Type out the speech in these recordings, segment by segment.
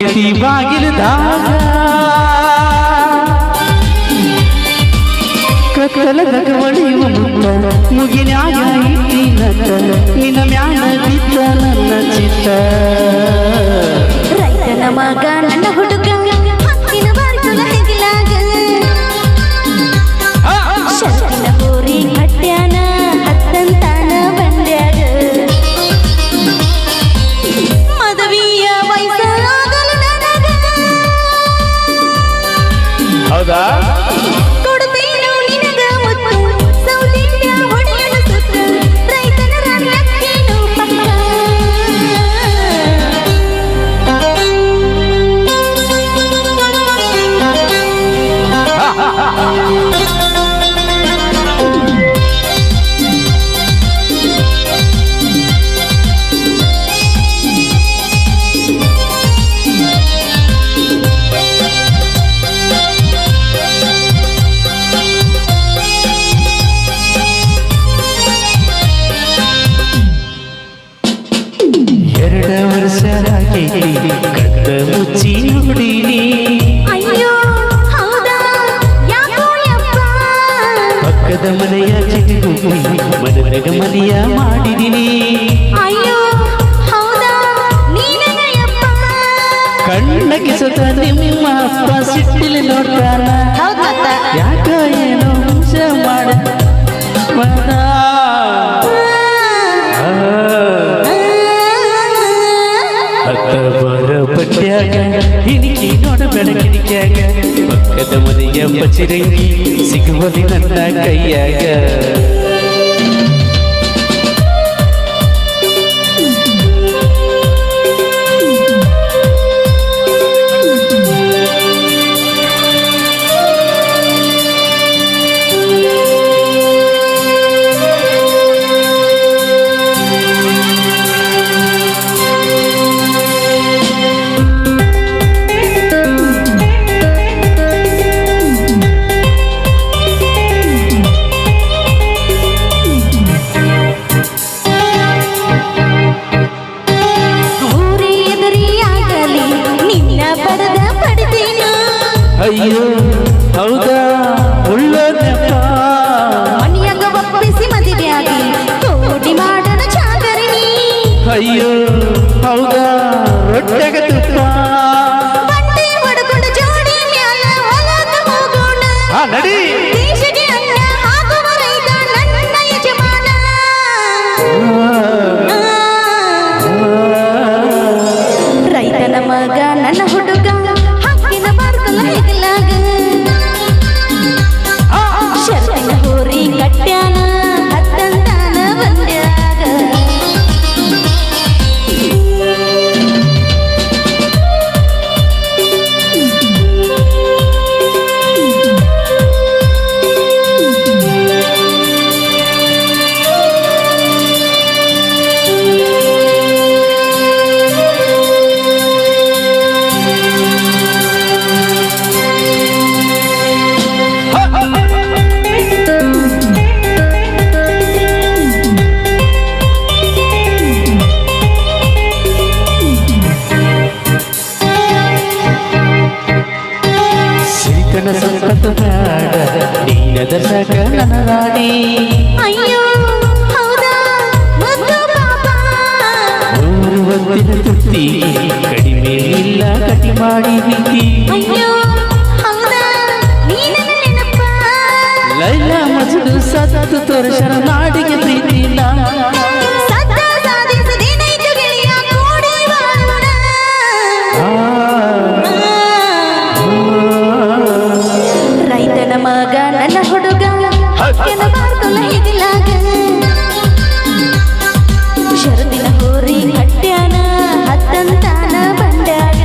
ಬಾಗಿಲದಾಗ ಕತ್ತಲದಾಗ ಒಳೆಯುವ ಮುತ್ತ ಮುಗಿನ್ಯಾಗ ಇಟ್ಟಿನತ್ತ ನಿನ್ನ ಮ್ಯಾಲ ಬಿದ್ದ ನನ್ನ ಚಿತ್ತ ರೈತನ ಮಗ ನನ್ನ ಹುಡುಗ ಹಕ್ಕಿನ ಬಾರಿಸುವ ಹೆಗಿಲಾಗ ಶರ್ತಿನ ಹೋರಿ ಕಟ್ಯಾನ ಹತ್ತಂತಾನ ಬಂದ್ಯಾಗ ಮದುವೆಯ ವಯಸ್ಸಾಗಲು ನನಗ ಹೌದಾ ಕೊಡುತ್ತೇನೋ ನಿನಗ ಮುತ್ತು ಸೌದಿಯ ಹೊಡೆಯಲು ಸುತ್ತ ರೈತನ ರಾಜ್ಯಕ್ಕೇನು ಪಕ್ಕ ಕತ್ತ ಮುಚ್ಚಿ ನೋಡಿನಿ ಅಯ್ಯೋ ಹೌದಾ ಯಾಕೋ ಯಪ್ಪ ಪಕ್ಕದ ಮನೆಯ ಚಿಗುರಿ ಮನರಗ ಮನೆಯ ಮಾಡಿದಿನಿ ಅಯ್ಯೋ ಹೌದಾ ನೀನೇ ಯಪ್ಪ ಕಣ್ಣಕ್ಕೆ ಸುತ್ತ ನಿಮ್ಮ ಅಪ್ಪ ಸಿಟ್ಟಿಲಿ ನೋಡ್ತಾನ ಹೌದ್ ಮತ್ತ ಯಾಕ ಏನೋ ಹುಂಸ ಮಾಡ ಹತ್ತ ಬರ ಪಟ್ಯಾಗ ಹಿಣಿಕಿ ನೋಡ ಬೆಳಕಿಣಿಕ್ಯಾಗ ಪಕ್ಕದ ಮನೆಯ ಪಚಿರಂಗಿ ಸಿಗುವಲಿ ನನ್ನ ಕೈಯಾಗ ಅಯ್ಯೋ ಹೌದಾ ಉಳ್ಳೋದಪ್ಪ ಮನೆಯಾಗ ಒಪ್ಪಿಸಿ ಮದುವೆಯಾಗಿ ಕೋಟಿ ಮಾಡನ ಚಾಕರಿನಿ ಅಯ್ಯೋ ಹೌದಾ ರೊಟ್ಟೆಗ ತುಪ್ಪ ಬಟ್ಟೆ ಹೊಡ್ಕೊಂಡು ಜೋಡಿ ಮ್ಯಾಲ ಹೊಲಕ ಹೋಗೋಣ ನಡಿ ದೇಶಕ್ಕೆ ಅನ್ನ ಹಾಕುವ ರೈತ ನನ್ನ ಯಜಮಾನ ರೈತನ ಮಗ ನನ್ನ ಹುಡುಗ ಹಕ್ಕಿನ ಬಾರ್ಕಲ ಹೆಗಲಾಗ ಶರ್ತಿನ ಹೋರಿ ಕಟ್ಯಾನ ಹತ್ತಂತಾನ ಬಂದ್ಯಾಗ ಸಿರಿತನ ಸಂಪತ್ತು ಬೇಡ ನೀನದ ಸಕ ನನ್ನ ರಾಣಿ ಅಯ್ಯೋ ಹೌದಾ ಮುದ್ದು ಪಾಪ ಮೂರು ಹೊತ್ತಿನ ತುಟ್ಟಿ ಕಡಿಮೆ ಇಲ್ಲ ಕಟಿ ಮಾಡಿ ಬಿಟ್ಟಿ ಅಯ್ಯೋ ಹೌದಾ ನೀನ ನೆನಪ ಲೈಲ ಮಜುದು ಸತ್ತು ತೋರಿಸರ ನಾಡಿಗೆ ಪ್ರೀತಿಲ್ಲ ಸತ್ತ ಸಾಧಿಸದೇನೈತು ಗೆಳೆಯ ಕೂಡಿ ಬಾಳೋಣ ರೈತನ ಮಗ ನನ್ನ ಹುಡುಗ ಹಕ್ಕಿನ ಬಾರ್ಕಲ ಹೆಗಲಾಗ ಶರದಿನ ಹೋರಿ ಕಟ್ಯಾನ ಹತ್ತಂತಾನ ಬಂದ್ಯಾಗ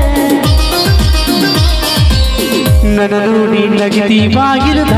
ನನ್ನ ನೋಡಿ ನಗತಿ ಬಾಗಿಲದ